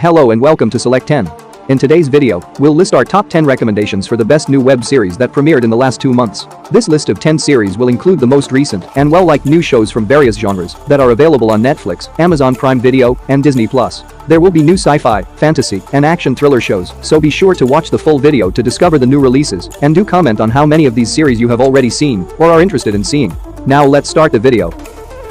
Hello and welcome to Select 10. In today's video, we'll list our top 10 recommendations for the best new web series that premiered in the last 2 months. This list of 10 series will include the most recent and well-liked new shows from various genres that are available on Netflix, Amazon Prime Video, and Disney+. There will be new sci-fi, fantasy, and action thriller shows, so be sure to watch the full video to discover the new releases and do comment on how many of these series you have already seen or are interested in seeing. Now let's start the video.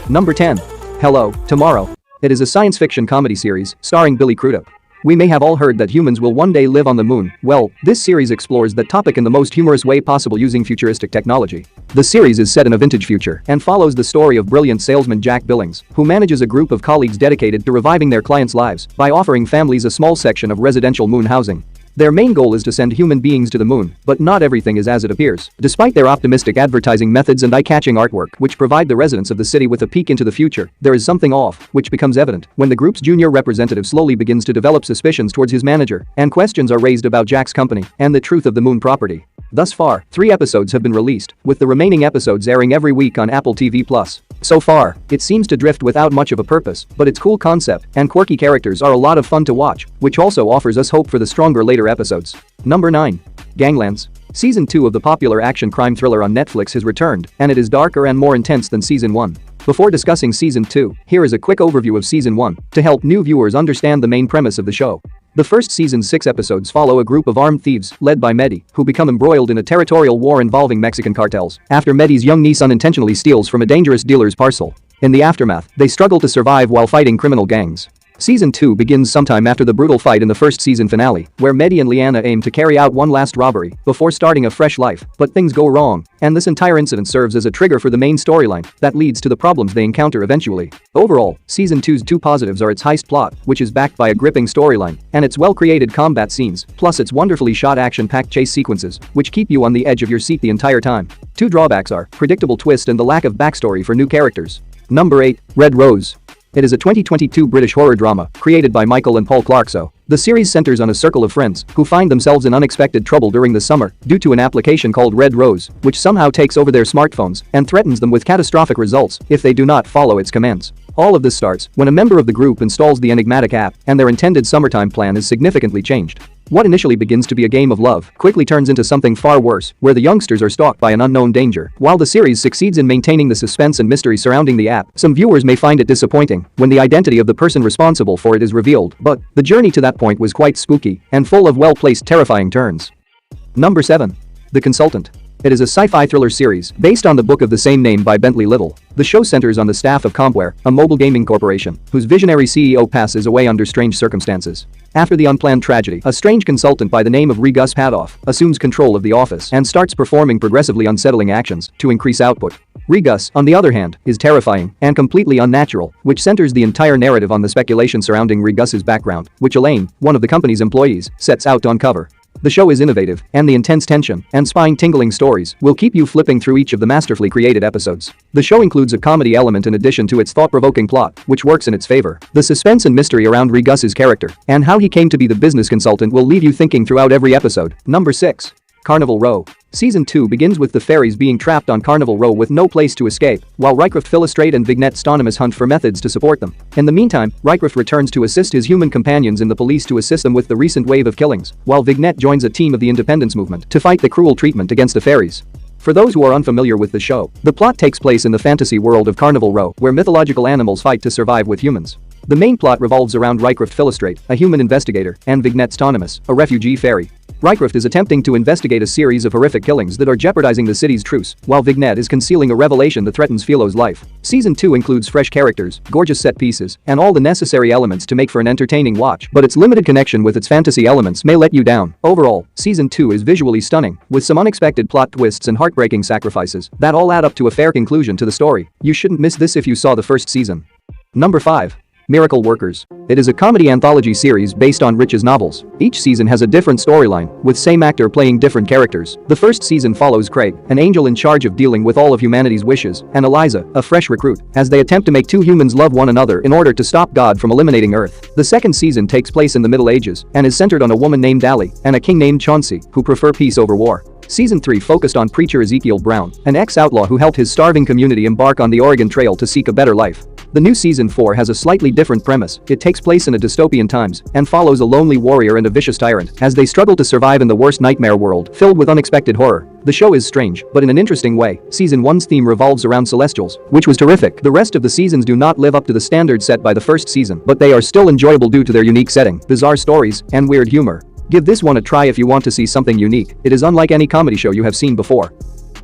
Number 10. Hello, Tomorrow. It is a science fiction comedy series starring Billy Crudup. We may have all heard that humans will one day live on the moon. Well, this series explores that topic in the most humorous way possible using futuristic technology. The series is set in a vintage future and follows the story of brilliant salesman Jack Billings, who manages a group of colleagues dedicated to reviving their clients' lives by offering families a small section of residential moon housing. Their main goal is to send human beings to the moon, but not everything is as it appears. Despite their optimistic advertising methods and eye-catching artwork which provide the residents of the city with a peek into the future, there is something off, which becomes evident when the group's junior representative slowly begins to develop suspicions towards his manager, and questions are raised about Jack's company and the truth of the moon property. Thus far, 3 episodes have been released, with the remaining episodes airing every week on Apple TV+. So far, it seems to drift without much of a purpose, but its cool concept and quirky characters are a lot of fun to watch, which also offers us hope for the stronger later episodes. Number 9. Ganglands. Season 2 of the popular action crime thriller on Netflix has returned, and it is darker and more intense than Season 1. Before discussing Season 2, here is a quick overview of Season 1 to help new viewers understand the main premise of the show. The first season's 6 episodes follow a group of armed thieves, led by Mehdi, who become embroiled in a territorial war involving Mexican cartels after Mehdi's young niece unintentionally steals from a dangerous dealer's parcel. In the aftermath, they struggle to survive while fighting criminal gangs. Season 2 begins sometime after the brutal fight in the first season finale, where Mehdi and Liana aim to carry out one last robbery before starting a fresh life, but things go wrong, and this entire incident serves as a trigger for the main storyline that leads to the problems they encounter eventually. Overall, Season 2's 2 positives are its heist plot, which is backed by a gripping storyline, and its well-created combat scenes, plus its wonderfully shot action-packed chase sequences, which keep you on the edge of your seat the entire time. 2 drawbacks are predictable twist and the lack of backstory for new characters. Number 8. Red Rose. It is a 2022 British horror drama created by Michael and Paul Clarkso. The series centers on a circle of friends who find themselves in unexpected trouble during the summer due to an application called Red Rose, which somehow takes over their smartphones and threatens them with catastrophic results if they do not follow its commands. All of this starts when a member of the group installs the enigmatic app and their intended summertime plan is significantly changed. What initially begins to be a game of love quickly turns into something far worse, where the youngsters are stalked by an unknown danger. While the series succeeds in maintaining the suspense and mystery surrounding the app, some viewers may find it disappointing when the identity of the person responsible for it is revealed, but the journey to that point was quite spooky and full of well-placed terrifying turns. Number 7. The Consultant. It is a sci-fi thriller series based on the book of the same name by Bentley Little. The show centers on the staff of Compware, a mobile gaming corporation, whose visionary CEO passes away under strange circumstances. After the unplanned tragedy, a strange consultant by the name of Gus Padoff assumes control of the office and starts performing progressively unsettling actions to increase output. Gus, on the other hand, is terrifying and completely unnatural, which centers the entire narrative on the speculation surrounding Gus's background, which Elaine, one of the company's employees, sets out to uncover. The show is innovative, and the intense tension and spine-tingling stories will keep you flipping through each of the masterfully created episodes. The show includes a comedy element in addition to its thought-provoking plot, which works in its favor. The suspense and mystery around Gus's character and how he came to be the business consultant will leave you thinking throughout every episode. Number 6. Carnival Row. Season 2 begins with the fairies being trapped on Carnival Row with no place to escape, while Rycroft Philostrate and Vignette Stonimus hunt for methods to support them. In the meantime, Rycroft returns to assist his human companions in the police to assist them with the recent wave of killings, while Vignette joins a team of the independence movement to fight the cruel treatment against the fairies. For those who are unfamiliar with the show, the plot takes place in the fantasy world of Carnival Row, where mythological animals fight to survive with humans. The main plot revolves around Rycroft Philostrate, a human investigator, and Vignette Stonimus, a refugee fairy. Rycroft is attempting to investigate a series of horrific killings that are jeopardizing the city's truce, while Vignette is concealing a revelation that threatens Philo's life. Season 2 includes fresh characters, gorgeous set pieces, and all the necessary elements to make for an entertaining watch, but its limited connection with its fantasy elements may let you down. Overall, Season 2 is visually stunning, with some unexpected plot twists and heartbreaking sacrifices that all add up to a fair conclusion to the story. You shouldn't miss this if you saw the first season. Number 5. Miracle Workers. It is a comedy anthology series based on Rich's novels. Each season has a different storyline, with same actor playing different characters. The first season follows Craig, an angel in charge of dealing with all of humanity's wishes, and Eliza, a fresh recruit, as they attempt to make 2 humans love one another in order to stop God from eliminating Earth. The second season takes place in the Middle Ages and is centered on a woman named Ali and a king named Chauncey, who prefer peace over war. Season 3 focused on preacher Ezekiel Brown, an ex-outlaw who helped his starving community embark on the Oregon Trail to seek a better life. The new Season 4 has a slightly different premise. It takes place in a dystopian times and follows a lonely warrior and a vicious tyrant as they struggle to survive in the worst nightmare world filled with unexpected horror. The show is strange, but in an interesting way. Season 1's theme revolves around Celestials, which was terrific. The rest of the seasons do not live up to the standards set by the first season, but they are still enjoyable due to their unique setting, bizarre stories, and weird humor. Give this one a try if you want to see something unique. It is unlike any comedy show you have seen before.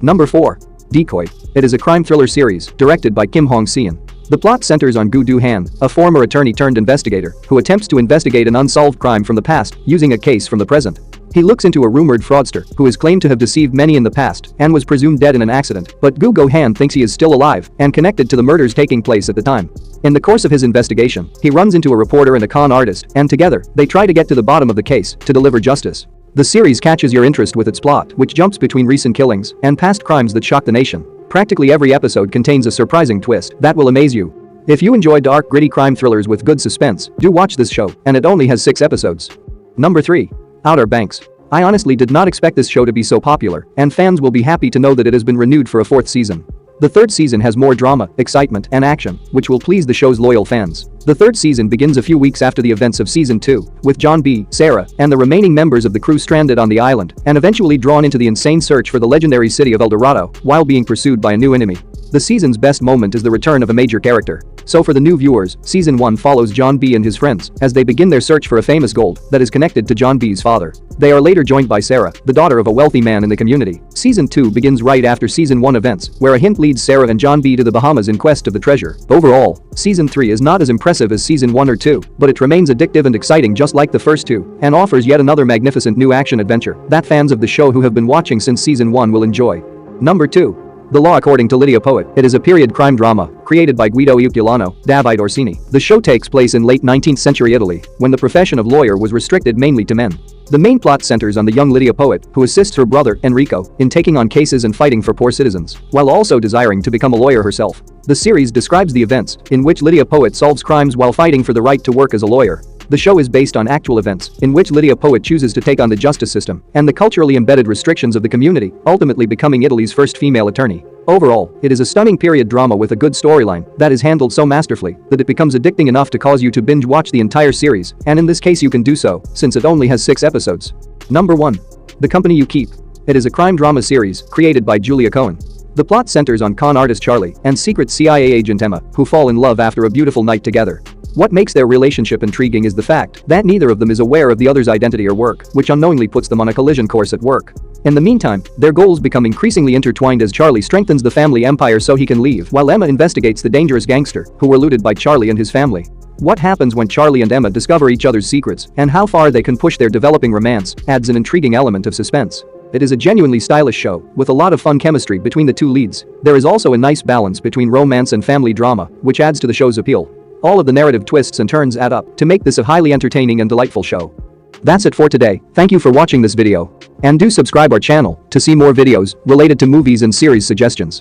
Number 4. Decoy. It is a crime thriller series directed by Kim Hong-seon. The plot centers on Gu Do-han, a former attorney-turned-investigator who attempts to investigate an unsolved crime from the past using a case from the present. He looks into a rumored fraudster who is claimed to have deceived many in the past and was presumed dead in an accident, but Gu Do-han thinks he is still alive and connected to the murders taking place at the time. In the course of his investigation, he runs into a reporter and a con artist, and together, they try to get to the bottom of the case to deliver justice. The series catches your interest with its plot, which jumps between recent killings and past crimes that shock the nation. Practically every episode contains a surprising twist that will amaze you. If you enjoy dark, gritty crime thrillers with good suspense, do watch this show, and it only has 6 episodes. Number 3. Outer Banks. I honestly did not expect this show to be so popular, and fans will be happy to know that it has been renewed for a 4th season. The 3rd season has more drama, excitement, and action, which will please the show's loyal fans. The 3rd season begins a few weeks after the events of Season 2, with John B., Sarah, and the remaining members of the crew stranded on the island and eventually drawn into the insane search for the legendary city of El Dorado while being pursued by a new enemy. The season's best moment is the return of a major character. So for the new viewers, Season 1 follows John B. and his friends as they begin their search for a famous gold that is connected to John B.'s father. They are later joined by Sarah, the daughter of a wealthy man in the community. Season 2 begins right after Season 1 events, where a hint leads Sarah and John B. to the Bahamas in quest of the treasure. Overall, Season 3 is not as impressive as Season 1 or 2, but it remains addictive and exciting just like the first 2, and offers yet another magnificent new action adventure that fans of the show who have been watching since Season 1 will enjoy. Number 2. The Law According to Lydia Poet. It is a period crime drama created by Guido Iuculano, Davide Orsini. The show takes place in late 19th century Italy, when the profession of lawyer was restricted mainly to men. The main plot centers on the young Lydia Poet, who assists her brother, Enrico, in taking on cases and fighting for poor citizens, while also desiring to become a lawyer herself. The series describes the events in which Lydia Poet solves crimes while fighting for the right to work as a lawyer. The show is based on actual events in which Lydia Poet chooses to take on the justice system and the culturally embedded restrictions of the community, ultimately becoming Italy's first female attorney. Overall, it is a stunning period drama with a good storyline that is handled so masterfully that it becomes addicting enough to cause you to binge watch the entire series, and in this case you can do so, since it only has 6 episodes. Number 1. The Company You Keep. It is a crime drama series created by Julia Cohen. The plot centers on con artist Charlie and secret CIA agent Emma, who fall in love after a beautiful night together. What makes their relationship intriguing is the fact that neither of them is aware of the other's identity or work, which unknowingly puts them on a collision course at work. In the meantime, their goals become increasingly intertwined as Charlie strengthens the family empire so he can leave, while Emma investigates the dangerous gangster who were looted by Charlie and his family. What happens when Charlie and Emma discover each other's secrets and how far they can push their developing romance adds an intriguing element of suspense. It is a genuinely stylish show with a lot of fun chemistry between the 2 leads. There is also a nice balance between romance and family drama, which adds to the show's appeal. All of the narrative twists and turns add up to make this a highly entertaining and delightful show. That's it for today. Thank you for watching this video. And do subscribe our channel to see more videos related to movies and series suggestions.